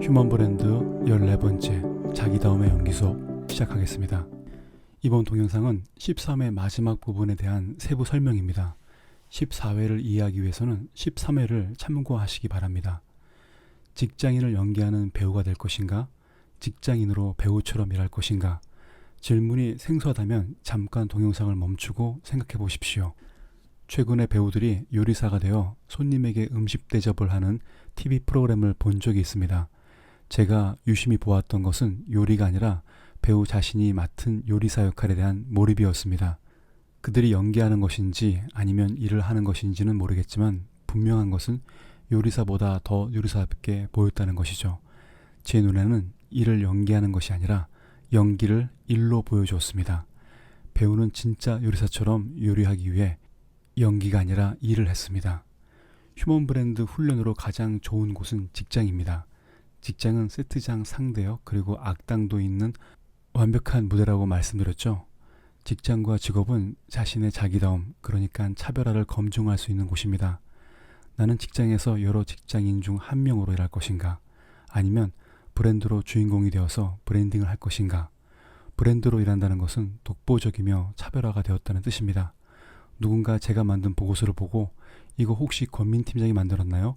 휴먼 브랜드 14번째 자기다움의 연기 수업 시작하겠습니다. 이번 동영상은 13회 마지막 부분에 대한 세부 설명입니다. 14회를 이해하기 위해서는 13회를 참고하시기 바랍니다. 직장인을 연기하는 배우가 될 것인가? 직장인으로 배우처럼 일할 것인가? 질문이 생소하다면 잠깐 동영상을 멈추고 생각해 보십시오. 최근에 배우들이 요리사가 되어 손님에게 음식 대접을 하는 TV 프로그램을 본 적이 있습니다. 제가 유심히 보았던 것은 요리가 아니라 배우 자신이 맡은 요리사 역할에 대한 몰입이었습니다. 그들이 연기하는 것인지 아니면 일을 하는 것인지는 모르겠지만 분명한 것은 요리사보다 더 요리사답게 보였다는 것이죠. 제 눈에는 일을 연기하는 것이 아니라 연기를 일로 보여주었습니다. 배우는 진짜 요리사처럼 요리하기 위해 연기가 아니라 일을 했습니다. 휴먼 브랜드 훈련으로 가장 좋은 곳은 직장입니다. 직장은 세트장 상대역 그리고 악당도 있는 완벽한 무대라고 말씀드렸죠. 직장과 직업은 자신의 자기다움, 그러니까 차별화를 검증할 수 있는 곳입니다. 나는 직장에서 여러 직장인 중 한 명으로 일할 것인가? 아니면 브랜드로 주인공이 되어서 브랜딩을 할 것인가? 브랜드로 일한다는 것은 독보적이며 차별화가 되었다는 뜻입니다. 누군가 제가 만든 보고서를 보고 이거 혹시 권민 팀장이 만들었나요?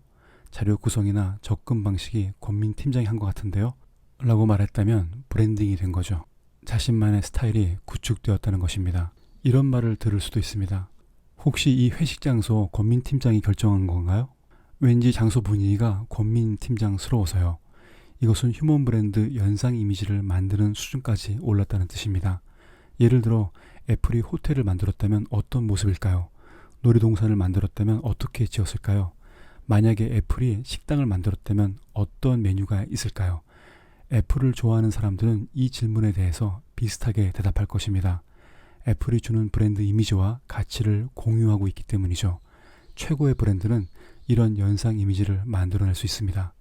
자료 구성이나 접근 방식이 권민 팀장이 한 것 같은데요? 라고 말했다면 브랜딩이 된 거죠. 자신만의 스타일이 구축되었다는 것입니다. 이런 말을 들을 수도 있습니다. 혹시 이 회식 장소 권민 팀장이 결정한 건가요? 왠지 장소 분위기가 권민 팀장스러워서요. 이것은 휴먼 브랜드 연상 이미지를 만드는 수준까지 올랐다는 뜻입니다. 예를 들어 애플이 호텔을 만들었다면 어떤 모습일까요? 놀이동산을 만들었다면 어떻게 지었을까요? 만약에 애플이 식당을 만들었다면 어떤 메뉴가 있을까요? 애플을 좋아하는 사람들은 이 질문에 대해서 비슷하게 대답할 것입니다. 애플이 주는 브랜드 이미지와 가치를 공유하고 있기 때문이죠. 최고의 브랜드는 이런 연상 이미지를 만들어낼 수 있습니다.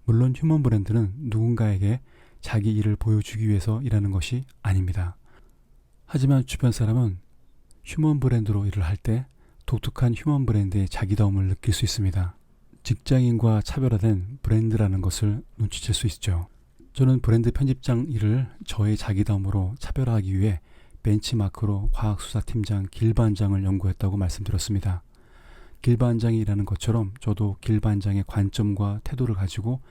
물론 휴먼 브랜드는 누군가에게 자기 일을 보여주기 위해서 일하는 것이 아닙니다. 하지만 주변 사람은 휴먼 브랜드로 일을 할 때 독특한 휴먼 브랜드의 자기다움을 느낄 수 있습니다. 직장인과 차별화된 브랜드라는 것을 눈치챌 수 있죠. 저는 브랜드 편집장 일을 저의 자기다움으로 차별화하기 위해 벤치마크로 과학수사팀장 길 반장을 연구했다고 말씀드렸습니다. 길 반장이 일하는 것처럼 저도 길 반장의 관점과 태도를 가지고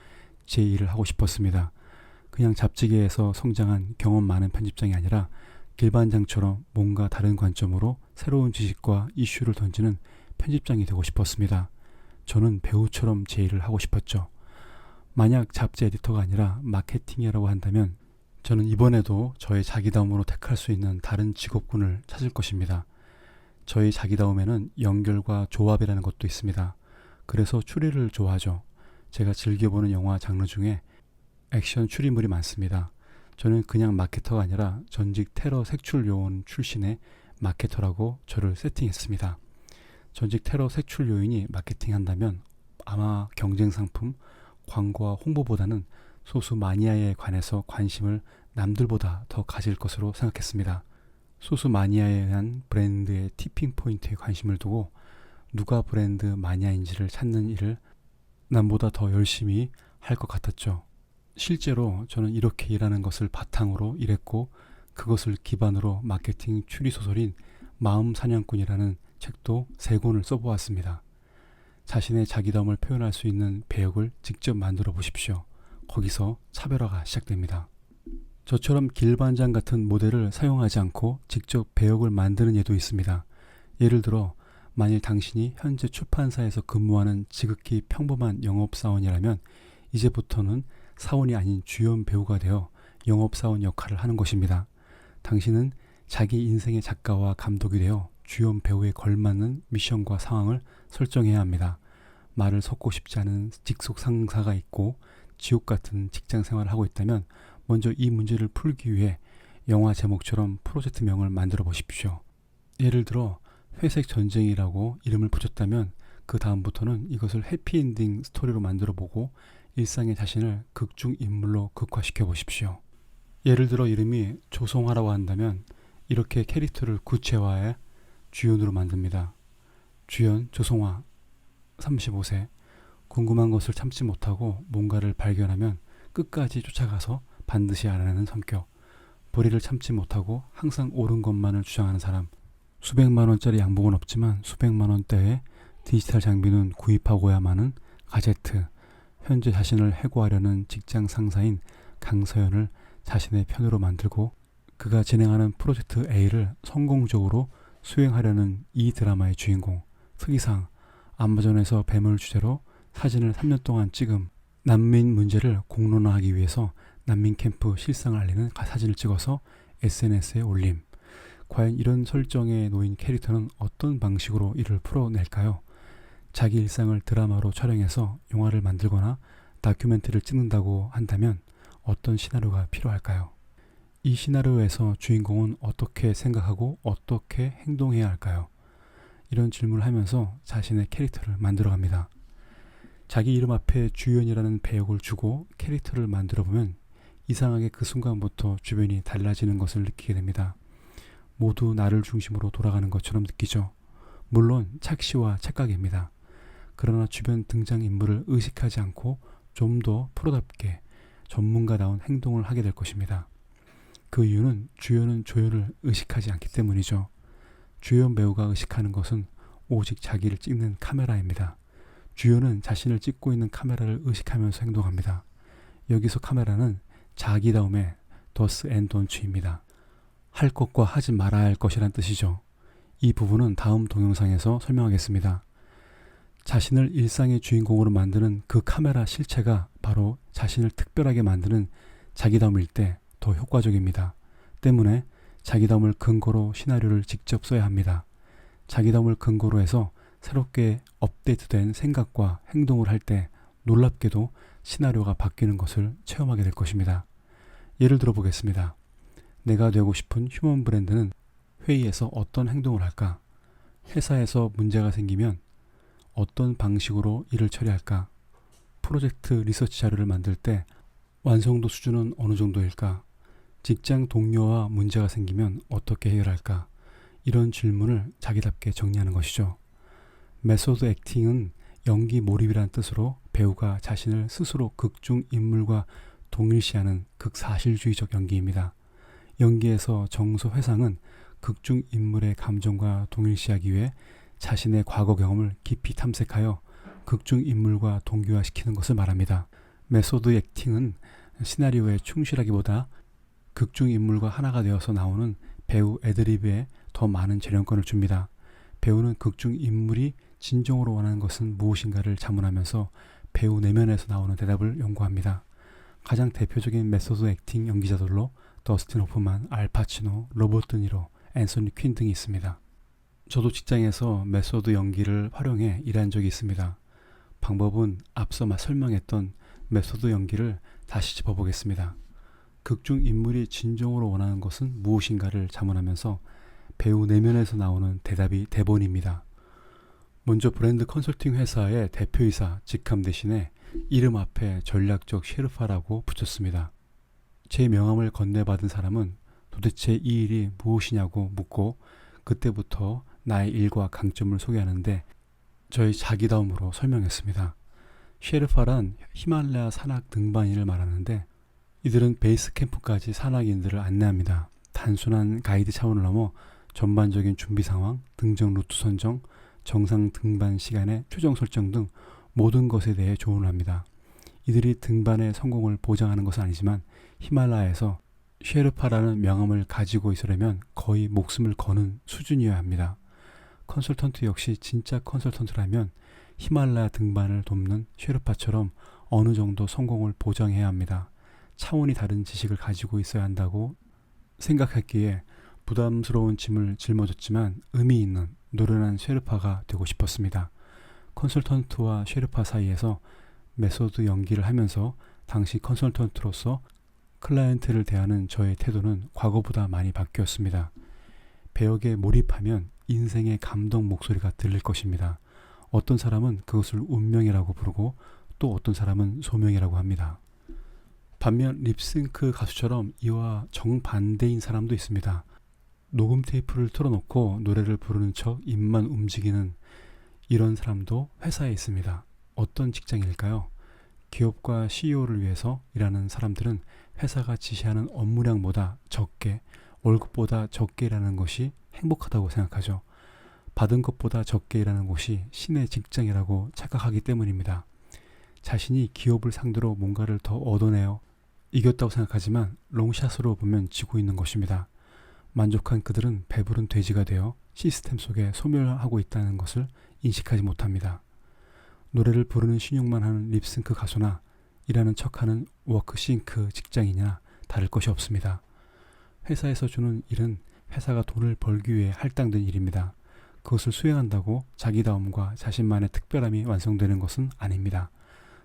제 일을 하고 싶었습니다. 그냥 잡지계에서 성장한 경험 많은 편집장이 아니라 길 반장처럼 뭔가 다른 관점으로 새로운 지식과 이슈를 던지는 편집장이 되고 싶었습니다. 저는 배우처럼 제 일을 하고 싶었죠. 만약 잡지 에디터가 아니라 마케팅이라고 한다면 저는 이번에도 저의 자기다움으로 택할 수 있는 다른 직업군을 찾을 것입니다. 저의 자기다움에는 연결과 조합이라는 것도 있습니다. 그래서 추리를 좋아하죠. 제가 즐겨보는 영화 장르 중에 액션 추리물이 많습니다. 저는 그냥 마케터가 아니라 전직 테러 색출 요원 출신의 마케터라고 저를 세팅했습니다. 전직 테러 색출 요인이 마케팅한다면 아마 경쟁 상품, 광고와 홍보보다는 소수 마니아에 관해서 관심을 남들보다 더 가질 것으로 생각했습니다. 소수 마니아에 의한 브랜드의 티핑 포인트에 관심을 두고 누가 브랜드 마니아인지를 찾는 일을 남보다 더 열심히 할 것 같았죠. 실제로 저는 이렇게 일하는 것을 바탕으로 일했고 그것을 기반으로 마케팅 추리소설인 마음 사냥꾼이라는 책도 3권을 써보았습니다. 자신의 자기다움을 표현할 수 있는 배역을 직접 만들어 보십시오. 거기서 차별화가 시작됩니다. 저처럼 길반장 같은 모델을 사용하지 않고 직접 배역을 만드는 예도 있습니다. 예를 들어 만일 당신이 현재 출판사에서 근무하는 지극히 평범한 영업사원이라면 이제부터는 사원이 아닌 주연 배우가 되어 영업사원 역할을 하는 것입니다. 당신은 자기 인생의 작가와 감독이 되어 주연 배우에 걸맞는 미션과 상황을 설정해야 합니다. 말을 섞고 싶지 않은 직속 상사가 있고 지옥 같은 직장 생활을 하고 있다면 먼저 이 문제를 풀기 위해 영화 제목처럼 프로젝트명을 만들어 보십시오. 예를 들어 회색 전쟁이라고 이름을 붙였다면 그 다음부터는 이것을 해피엔딩 스토리로 만들어 보고 일상의 자신을 극중 인물로 극화시켜 보십시오. 예를 들어 이름이 조성화라고 한다면 이렇게 캐릭터를 구체화해 주연으로 만듭니다. 주연 조성화 35세 궁금한 것을 참지 못하고 뭔가를 발견하면 끝까지 쫓아가서 반드시 알아내는 성격, 불의를 참지 못하고 항상 옳은 것만을 주장하는 사람, 수백만 원짜리 양복은 없지만 수백만 원대의 디지털 장비는 구입하고야만은 가제트, 현재 자신을 해고하려는 직장 상사인 강서연을 자신의 편으로 만들고 그가 진행하는 프로젝트 A를 성공적으로 수행하려는 이 드라마의 주인공, 특이상 아마존에서 뱀을 주제로 사진을 3년 동안 찍음, 난민 문제를 공론화하기 위해서 난민 캠프 실상을 알리는 사진을 찍어서 SNS에 올림. 과연 이런 설정에 놓인 캐릭터는 어떤 방식으로 이를 풀어낼까요? 자기 일상을 드라마로 촬영해서 영화를 만들거나 다큐멘터리를 찍는다고 한다면 어떤 시나리오가 필요할까요? 이 시나리오에서 주인공은 어떻게 생각하고 어떻게 행동해야 할까요? 이런 질문을 하면서 자신의 캐릭터를 만들어갑니다. 자기 이름 앞에 주연이라는 배역을 주고 캐릭터를 만들어보면 이상하게 그 순간부터 주변이 달라지는 것을 느끼게 됩니다. 모두 나를 중심으로 돌아가는 것처럼 느끼죠. 물론 착시와 착각입니다. 그러나 주변 등장인물을 의식하지 않고 좀 더 프로답게 전문가다운 행동을 하게 될 것입니다. 그 이유는 주연은 조연을 의식하지 않기 때문이죠. 주연 배우가 의식하는 것은 오직 자기를 찍는 카메라입니다. 주연은 자신을 찍고 있는 카메라를 의식하면서 행동합니다. 여기서 카메라는 자기다움의 더스 앤 돈츠입니다. 할 것과 하지 말아야 할 것이란 뜻이죠. 이 부분은 다음 동영상에서 설명하겠습니다. 자신을 일상의 주인공으로 만드는 그 카메라 실체가 바로 자신을 특별하게 만드는 자기다움일 때 더 효과적입니다. 때문에 자기다움을 근거로 시나리오를 직접 써야 합니다. 자기다움을 근거로 해서 새롭게 업데이트된 생각과 행동을 할 때 놀랍게도 시나리오가 바뀌는 것을 체험하게 될 것입니다. 예를 들어 보겠습니다. 내가 되고 싶은 휴먼 브랜드는 회의에서 어떤 행동을 할까? 회사에서 문제가 생기면 어떤 방식으로 일을 처리할까? 프로젝트 리서치 자료를 만들 때 완성도 수준은 어느 정도일까? 직장 동료와 문제가 생기면 어떻게 해결할까? 이런 질문을 자기답게 정리하는 것이죠. 메소드 액팅은 연기 몰입이라는 뜻으로 배우가 자신을 스스로 극중 인물과 동일시하는 극사실주의적 연기입니다. 연기에서 정서 회상은 극중 인물의 감정과 동일시하기 위해 자신의 과거 경험을 깊이 탐색하여 극중 인물과 동기화시키는 것을 말합니다. 메소드 액팅은 시나리오에 충실하기보다 극중 인물과 하나가 되어서 나오는 배우 애드리브에 더 많은 재량권을 줍니다. 배우는 극중 인물이 진정으로 원하는 것은 무엇인가를 자문하면서 배우 내면에서 나오는 대답을 연구합니다. 가장 대표적인 메소드 액팅 연기자들로 더스틴 호프만, 알 파치노, 로버트 드니로, 앤서니 퀸 등이 있습니다. 저도 직장에서 메소드 연기를 활용해 일한 적이 있습니다. 방법은 앞서 설명했던 메소드 연기를 다시 짚어보겠습니다. 극중 인물이 진정으로 원하는 것은 무엇인가를 자문하면서 배우 내면에서 나오는 대답이 대본입니다. 먼저 브랜드 컨설팅 회사의 대표이사 직함 대신에 이름 앞에 전략적 셰르파라고 붙였습니다. 제 명함을 건네받은 사람은 도대체 이 일이 무엇이냐고 묻고 그때부터 나의 일과 강점을 소개하는데 저의 자기다움으로 설명했습니다. 셰르파란 히말라야 산악 등반인을 말하는데 이들은 베이스 캠프까지 산악인들을 안내합니다. 단순한 가이드 차원을 넘어 전반적인 준비 상황, 등정 루트 선정, 정상 등반 시간의 최종 설정 등 모든 것에 대해 조언을 합니다. 이들이 등반의 성공을 보장하는 것은 아니지만 히말라야에서 셰르파라는 명함을 가지고 있으려면 거의 목숨을 거는 수준이어야 합니다. 컨설턴트 역시 진짜 컨설턴트라면 히말라야 등반을 돕는 셰르파처럼 어느 정도 성공을 보장해야 합니다. 차원이 다른 지식을 가지고 있어야 한다고 생각했기에 부담스러운 짐을 짊어졌지만 의미 있는 노련한 셰르파가 되고 싶었습니다. 컨설턴트와 셰르파 사이에서 메소드 연기를 하면서 당시 컨설턴트로서 클라이언트를 대하는 저의 태도는 과거보다 많이 바뀌었습니다. 배역에 몰입하면 인생의 감동 목소리가 들릴 것입니다. 어떤 사람은 그것을 운명이라고 부르고 또 어떤 사람은 소명이라고 합니다. 반면 립싱크 가수처럼 이와 정반대인 사람도 있습니다. 녹음 테이프를 틀어놓고 노래를 부르는 척 입만 움직이는 이런 사람도 회사에 있습니다. 어떤 직장일까요? 기업과 CEO를 위해서 일하는 사람들은 회사가 지시하는 업무량보다 적게, 월급보다 적게 일하는 것이 행복하다고 생각하죠. 받은 것보다 적게 일하는 곳이 신의 직장이라고 착각하기 때문입니다. 자신이 기업을 상대로 뭔가를 더 얻어내어 이겼다고 생각하지만 롱샷으로 보면 지고 있는 것입니다. 만족한 그들은 배부른 돼지가 되어 시스템 속에 소멸하고 있다는 것을 인식하지 못합니다. 노래를 부르는 신용만 하는 립싱크 가수나 일하는 척하는 워크싱크 직장인이나 다를 것이 없습니다. 회사에서 주는 일은 회사가 돈을 벌기 위해 할당된 일입니다. 그것을 수행한다고 자기다움과 자신만의 특별함이 완성되는 것은 아닙니다.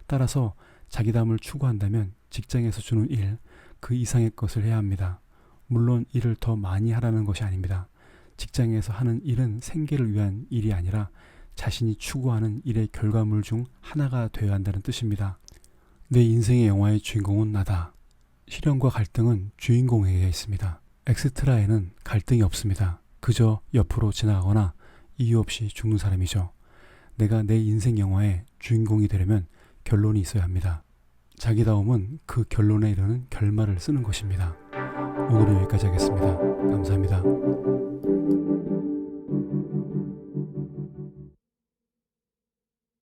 따라서 자기다움을 추구한다면 직장에서 주는 일, 그 이상의 것을 해야 합니다. 물론 일을 더 많이 하라는 것이 아닙니다. 직장에서 하는 일은 생계를 위한 일이 아니라 자신이 추구하는 일의 결과물 중 하나가 되어야 한다는 뜻입니다. 내 인생의 영화의 주인공은 나다. 시련과 갈등은 주인공에게 있습니다. 엑스트라에는 갈등이 없습니다. 그저 옆으로 지나가거나 이유 없이 죽는 사람이죠. 내가 내 인생 영화의 주인공이 되려면 결론이 있어야 합니다. 자기다움은 그 결론에 이르는 결말을 쓰는 것입니다. 오늘은 여기까지 하겠습니다. 감사합니다.